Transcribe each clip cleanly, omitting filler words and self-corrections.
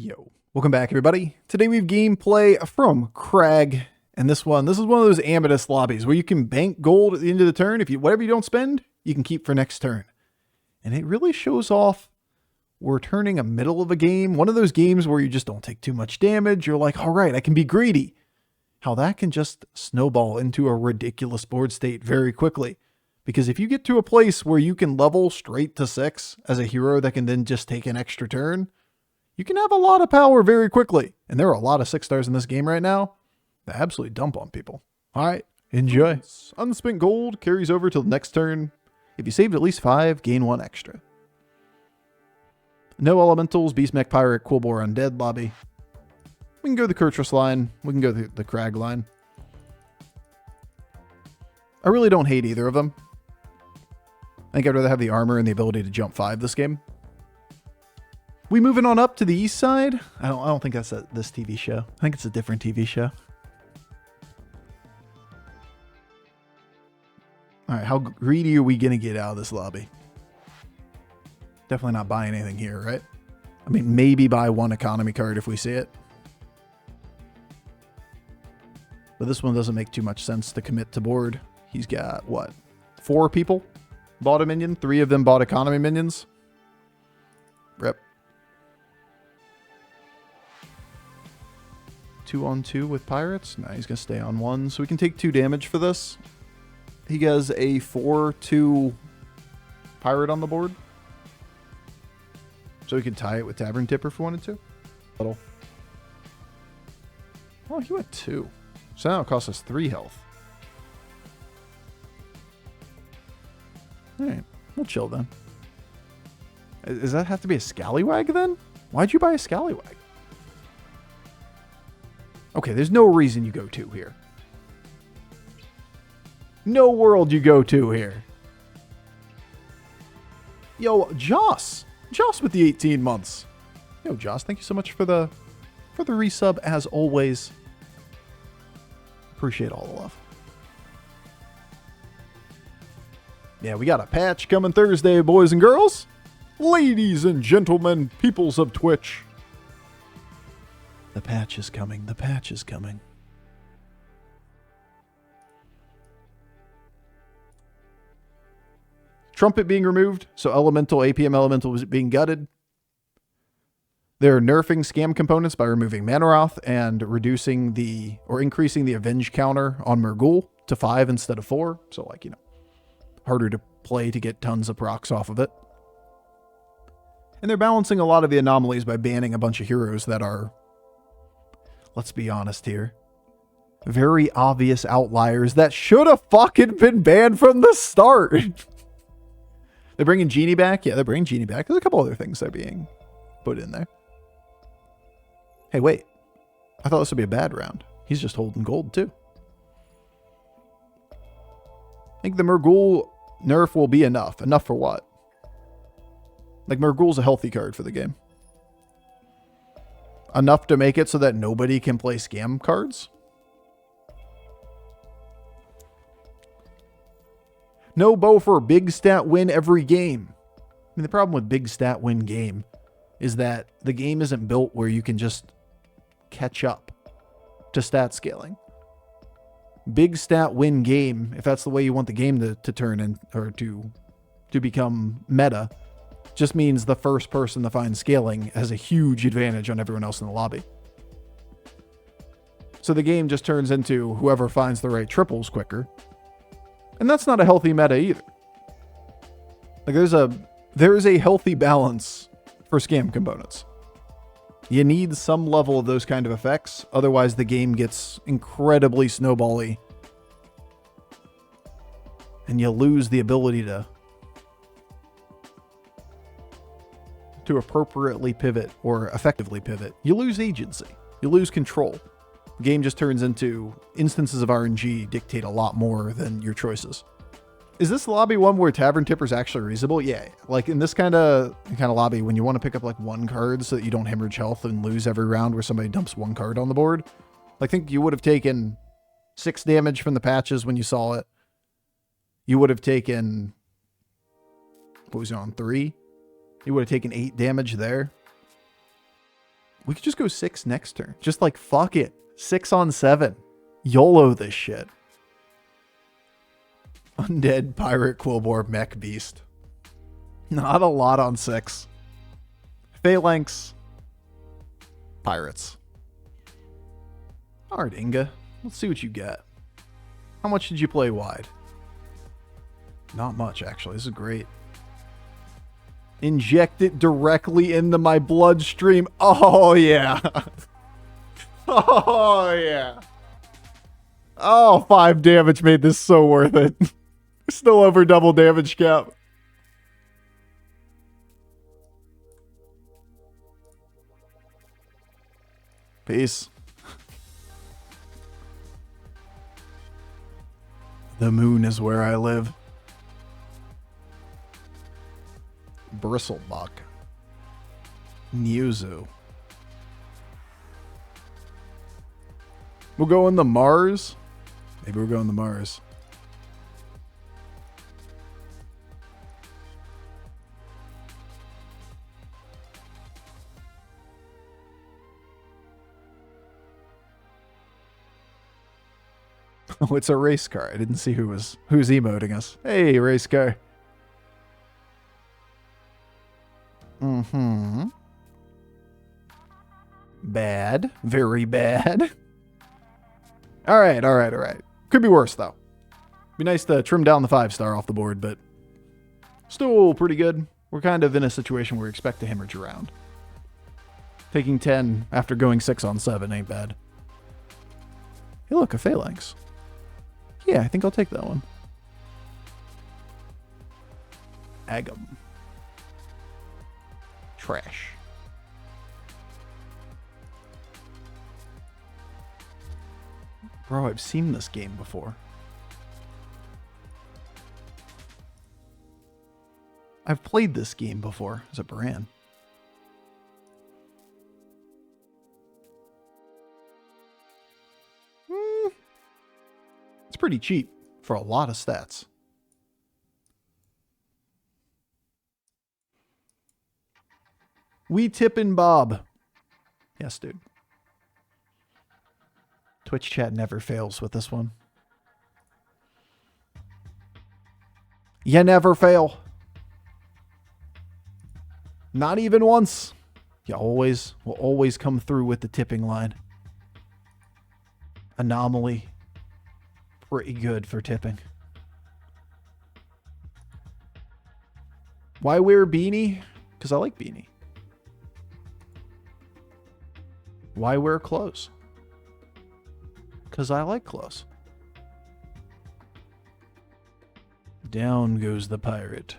Yo, welcome back everybody. Today we have gameplay from Crag, and this is one of those Amitus lobbies where you can bank gold at the end of the turn. Whatever you don't spend, you can keep for next turn. And it really shows off we're turning a middle of a game, one of those games where you just don't take too much damage. You're like, all right, I can be greedy. How that can just snowball into a ridiculous board state very quickly. Because if you get to a place where you can level straight to 6 as a hero that can then just take an extra turn, you can have a lot of power very quickly. And there are a lot of 6 stars in this game right now that absolutely dump on people. All right, enjoy. Unspent gold carries over till the next turn. If you saved at least 5, gain 1 extra. No elementals, beast mech pirate, quillbore undead lobby. We can go the Kurtrus line. We can go the Crag line. I really don't hate either of them. I think I'd rather have the armor and the ability to jump 5 this game. We moving on up to the east side. I don't think that's this TV show. I think it's a different TV show. All right, how greedy are we gonna get out of this lobby? Definitely not buying anything here, right? I mean, maybe buy 1 economy card if we see it. But this one doesn't make too much sense to commit to board. He's got, what, 4 people bought a minion? 3 of them bought economy minions. Rip. 2-on-2 with pirates. Nah, he's going to stay on 1. So we can take 2 damage for this. He has a 4-2 pirate on the board. So we can tie it with Tavern Tipper if we wanted to. Little. Oh, he went 2. So now it costs us 3 health. Alright, we'll chill then. Does that have to be a scallywag then? Why'd you buy a scallywag? Okay, there's no reason you go 2 here. No world you go 2 here. Yo, Joss. Joss with the 18 months. Yo, Joss, thank you so much for the resub as always. Appreciate all the love. Yeah, we got a patch coming Thursday, boys and girls. Ladies and gentlemen, peoples of Twitch. The patch is coming. The patch is coming. Trumpet being removed, so Elemental, APM Elemental was being gutted. They're nerfing scam components by removing Manoroth and increasing the Avenge counter on Murghul to 5 instead of 4. So, like, harder to play to get tons of procs off of it. And they're balancing a lot of the anomalies by banning a bunch of heroes that are, let's be honest here, very obvious outliers that should have fucking been banned from the start. They're bringing Genie back. Yeah, they're bringing Genie back. There's a couple other things that are being put in there. Hey, wait. I thought this would be a bad round. He's just holding gold, too. I think the Murghul nerf will be enough. Enough for what? Like, Murghul's a healthy card for the game. Enough to make it so that nobody can play scam cards? No Bofur, big stat win every game. I mean, the problem with big stat win game is that the game isn't built where you can just catch up to stat scaling. Big stat win game, if that's the way you want the game to turn in, or to become meta, just means the first person to find scaling has a huge advantage on everyone else in the lobby. So the game just turns into whoever finds the right triples quicker. And that's not a healthy meta either. Like, there is a healthy balance for scam components. You need some level of those kind of effects, otherwise the game gets incredibly snowbally. And you lose the ability to appropriately pivot or effectively pivot. You lose agency. You lose control. The game just turns into instances of RNG dictate a lot more than your choices. Is this lobby one where Tavern Tipper is actually reasonable? Yeah. Like in this kind of lobby, when you want to pick up like 1 card so that you don't hemorrhage health and lose every round where somebody dumps 1 card on the board, I think you would have taken 6 damage from the patches when you saw it. You would have taken, what was it on, 3? You would have taken 8 damage there. We could just go 6 next turn. Just like, fuck it. 6 on 7. YOLO this shit. Undead Pirate Quillbor Mech Beast. Not a lot on 6. Phalanx. Pirates. Alright, Inga. Let's see what you get. How much did you play wide? Not much, actually. This is great. Inject it directly into my bloodstream. Oh, yeah. Oh, yeah. Oh, 5 damage made this so worth it. Still over double damage cap. Peace. The moon is where I live. Bristlebuck. Newzoo. We'll go in the Mars. Maybe we're going to Mars. Oh, it's a race car. I didn't see who's emoting us. Hey, race car. Mm-hmm. Bad. Very bad. All right. Could be worse, though. Be nice to trim down the 5-star off the board, but still pretty good. We're kind of in a situation where we expect to hemorrhage around. Taking 10 after going 6 on 7 ain't bad. Hey, look, a Phalanx. Yeah, I think I'll take that one. Agam. Trash. Bro, I've seen this game before. I've played this game before as a brand. It's pretty cheap for a lot of stats. We tippin' Bob. Yes, dude. Twitch chat never fails with this one. You never fail. Not even once. You always will always come through with the tipping line. Anomaly. Pretty good for tipping. Why wear beanie? Because I like beanie. Why wear clothes? Because I like clothes. Down goes the pirate.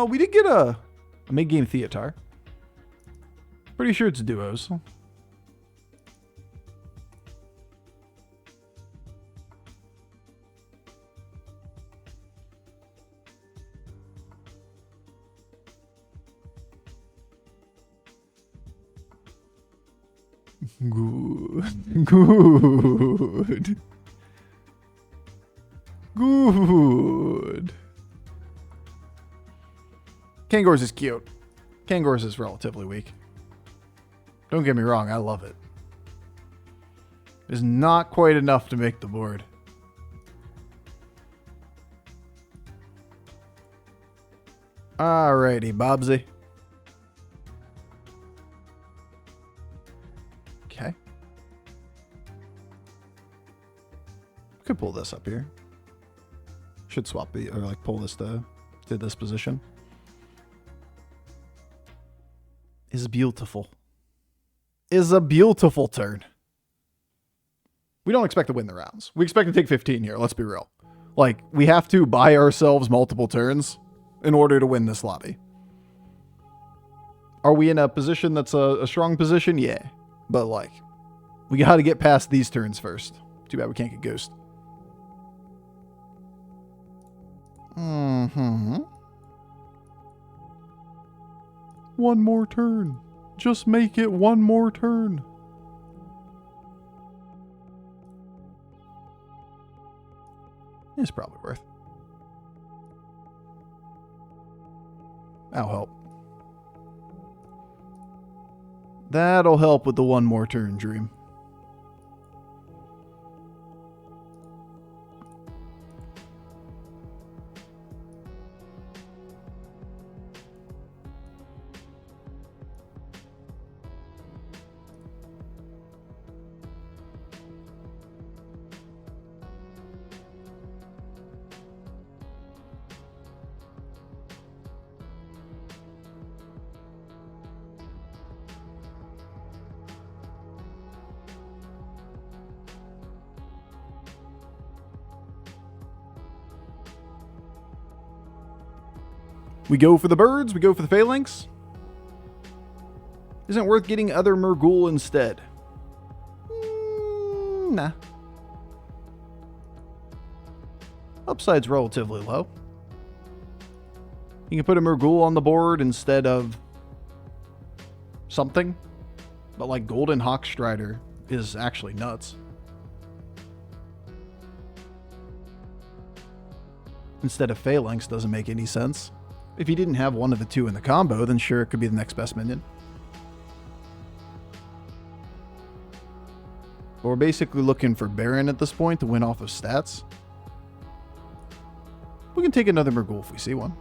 We did get a mid-game Theatar. Pretty sure it's duos. Good. Good. Good. Kangors is cute. Kangors is relatively weak. Don't get me wrong, I love it. It's not quite enough to make the board. Alrighty, Bobsy. Okay. Could pull this up here. Should swap the, or like pull this to this position. Is beautiful. Is a beautiful turn. We don't expect to win the rounds. We expect to take 15 here, let's be real. Like, we have to buy ourselves multiple turns in order to win this lobby. Are we in a position that's a strong position? Yeah. But, like, we got to get past these turns first. Too bad we can't get Ghost. Mm-hmm. One more turn. Just make it one more turn. It's probably worth. That'll help. That'll help with the one more turn dream. We go for the birds, we go for the phalanx. Isn't it worth getting other Murghul instead? Nah. Upside's relatively low. You can put a Murghul on the board instead of something. But like Golden Hawkstrider is actually nuts. Instead of phalanx doesn't make any sense. If you didn't have one of the two in the combo, then sure, it could be the next best minion. But we're basically looking for Baron at this point to win off of stats. We can take another Murghul if we see one.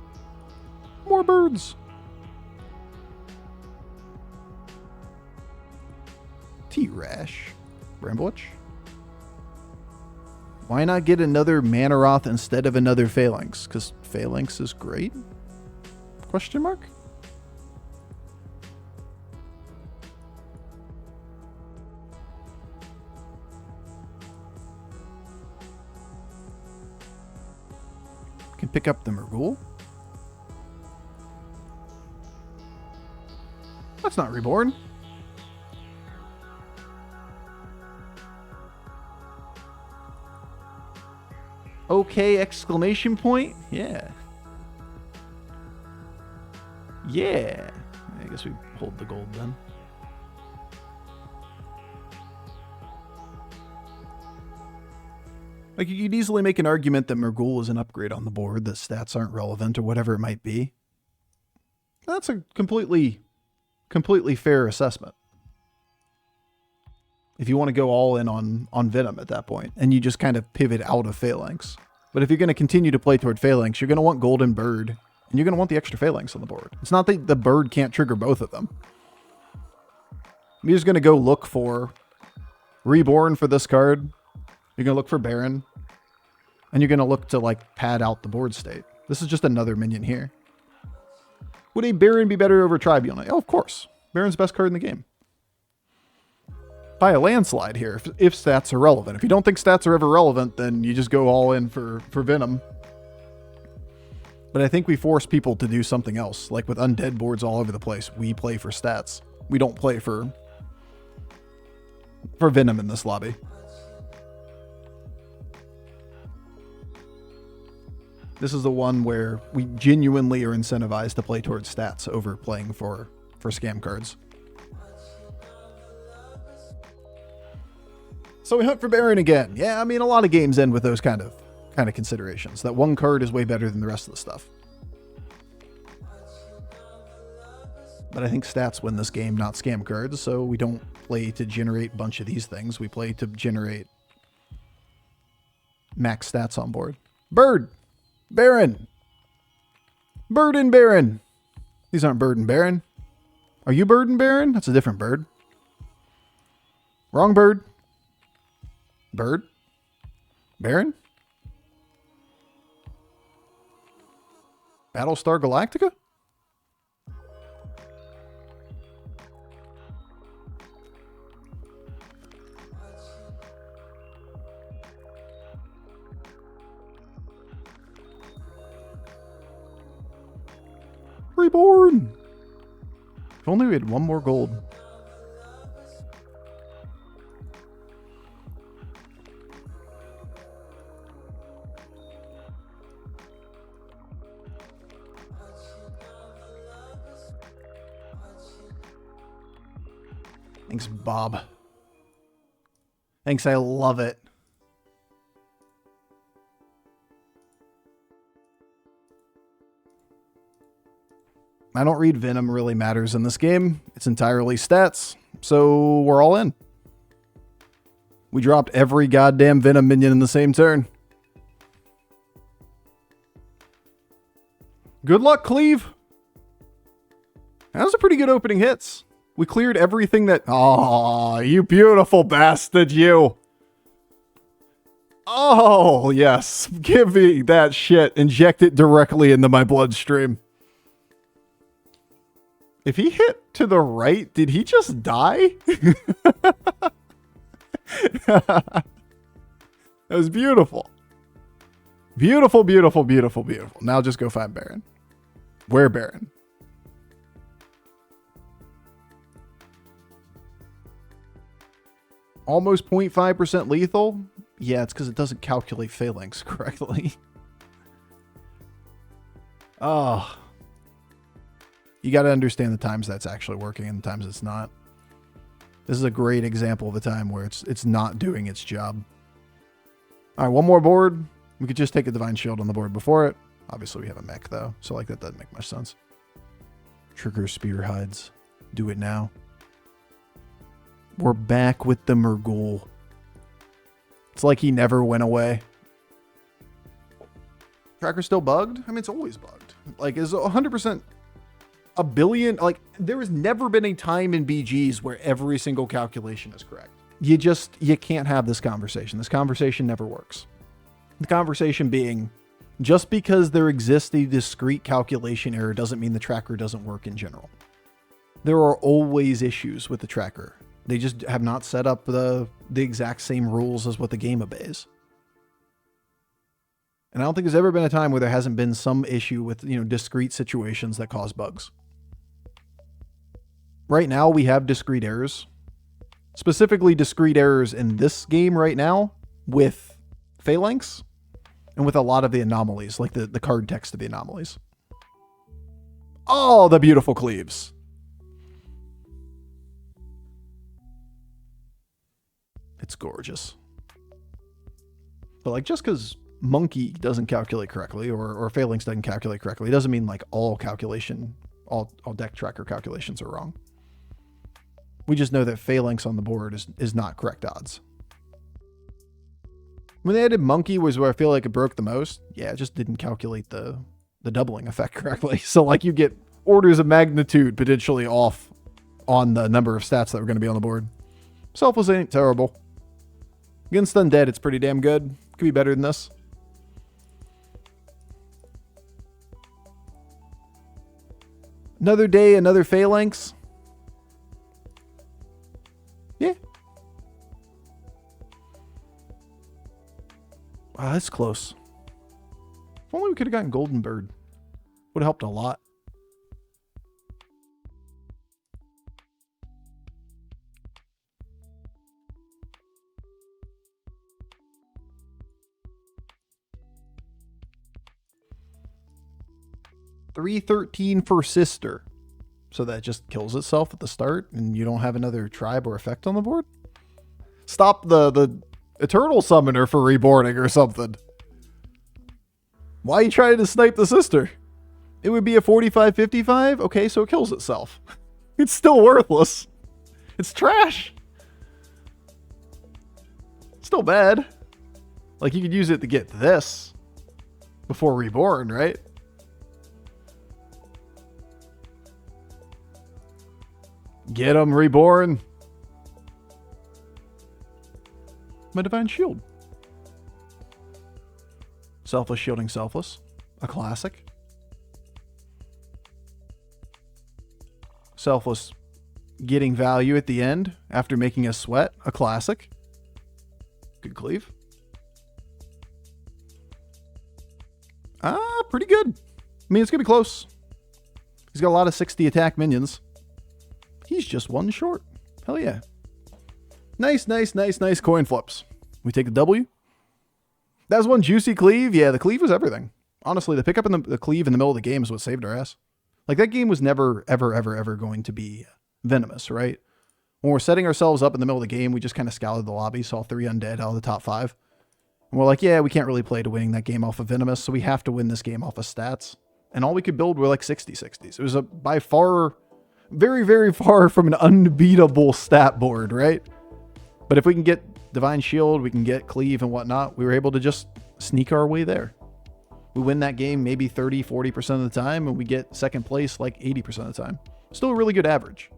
More birds. T-Rash. Bramblewitch. Why not get another Manaroth instead of another Phalanx? Because Phalanx is great? Question mark? Can pick up the Murghul. That's not reborn. Okay, exclamation point? Yeah. Yeah. I guess we hold the gold then. Like, you could easily make an argument that Murghul is an upgrade on the board, that stats aren't relevant or whatever it might be. That's a completely fair assessment. If you want to go all in on Venom at that point, and you just kind of pivot out of Phalanx. But if you're going to continue to play toward Phalanx, you're going to want Golden Bird, and you're going to want the extra Phalanx on the board. It's not that the bird can't trigger both of them. You're just going to go look for Reborn for this card. You're going to look for Baron. And you're going to look to, like, pad out the board state. This is just another minion here. Would a Baron be better over Tribune? Oh, of course. Baron's best card in the game. By a landslide here, if stats are relevant. If you don't think stats are ever relevant, then you just go all in for Venom. But I think we force people to do something else. Like with undead boards all over the place, we play for stats. We don't play for Venom in this lobby. This is the one where we genuinely are incentivized to play towards stats over playing for scam cards. So we hunt for Baron again. Yeah, I mean, a lot of games end with those kind of considerations. That one card is way better than the rest of the stuff. But I think stats win this game, not scam cards, so we don't play to generate a bunch of these things. We play to generate max stats on board. Bird! Baron! Bird and Baron! These aren't Bird and Baron. Are you Bird and Baron? That's a different bird. Wrong bird. Bird? Baron? Battlestar Galactica? Reborn! If only we had one more gold. Thanks, Bob. Thanks, I love it. I don't read Venom really matters in this game. It's entirely stats. so we're all in. We dropped every goddamn Venom minion in the same turn. Good luck, Cleave. That was a pretty good opening hits. We cleared everything that... Oh, you beautiful bastard, you. Oh, yes. Give me that shit. Inject it directly into my bloodstream. If he hit to the right, did he just die? That was beautiful. Beautiful, beautiful, beautiful, beautiful. Now just go find Baron. Where Baron? Almost 0.5% lethal? Yeah, it's because it doesn't calculate phalanx correctly. Oh. You got to understand the times that's actually working and the times it's not. This is a great example of a time where it's not doing its job. All right, one more board. We could just take a Divine Shield on the board before it. Obviously, we have a mech, though, so like that doesn't make much sense. Trigger Spear Hides. Do it now. We're back with the Murghul. It's like he never went away. Tracker's still bugged? I mean, it's always bugged. Like, is 100%... a billion, like, there has never been a time in BGs where every single calculation is correct. You can't have this conversation. This conversation never works. The conversation being, just because there exists a discrete calculation error doesn't mean the tracker doesn't work in general. There are always issues with the tracker. They just have not set up the exact same rules as what the game obeys. And I don't think there's ever been a time where there hasn't been some issue with, discrete situations that cause bugs. Right now, we have discrete errors. Specifically, discrete errors in this game right now with phalanx and with a lot of the anomalies, like the card text of the anomalies. Oh, the beautiful cleaves. It's gorgeous. But like, just because Monkey doesn't calculate correctly or Phalanx doesn't calculate correctly, it doesn't mean like all deck tracker calculations are wrong. We just know that Phalanx on the board is not correct odds. When they added Monkey was where I feel like it broke the most. Yeah, it just didn't calculate the doubling effect correctly. So like you get orders of magnitude potentially off on the number of stats that were going to be on the board. Selfless ain't terrible. Against Undead, it's pretty damn good. Could be better than this. Another day, another Phalanx. Yeah. Wow, that's close. If only we could have gotten Golden Bird. Would have helped a lot. $313 for Sister. So that just kills itself at the start and you don't have another tribe or effect on the board? Stop the Eternal Summoner for reborning or something. Why are you trying to snipe the Sister? It would be a 45-55? Okay, so it kills itself. It's still worthless. It's trash. Still bad. Like, you could use it to get this before reborn, right? Get him, reborn. My Divine Shield. Selfless shielding selfless. A classic. Selfless getting value at the end after making us sweat. A classic. Good cleave. Pretty good. I mean, it's going to be close. He's got a lot of 60 attack minions. He's just one short. Hell yeah. Nice, nice, nice, nice coin flips. We take the W. That was one juicy cleave. Yeah, the cleave was everything. Honestly, the pickup in the cleave in the middle of the game is what saved our ass. Like, that game was never, ever, ever, ever going to be venomous, right? When we're setting ourselves up in the middle of the game, we just kind of scoured the lobby, saw 3 undead out of the top 5. And we're like, yeah, we can't really play to winning that game off of venomous, so we have to win this game off of stats. And all we could build were like 60-60s. It was by far very, very far from an unbeatable stat board, right? But if we can get Divine Shield, we can get Cleave and whatnot, we were able to just sneak our way there. We win that game maybe 30, 40% of the time, and we get second place like 80% of the time. Still a really good average.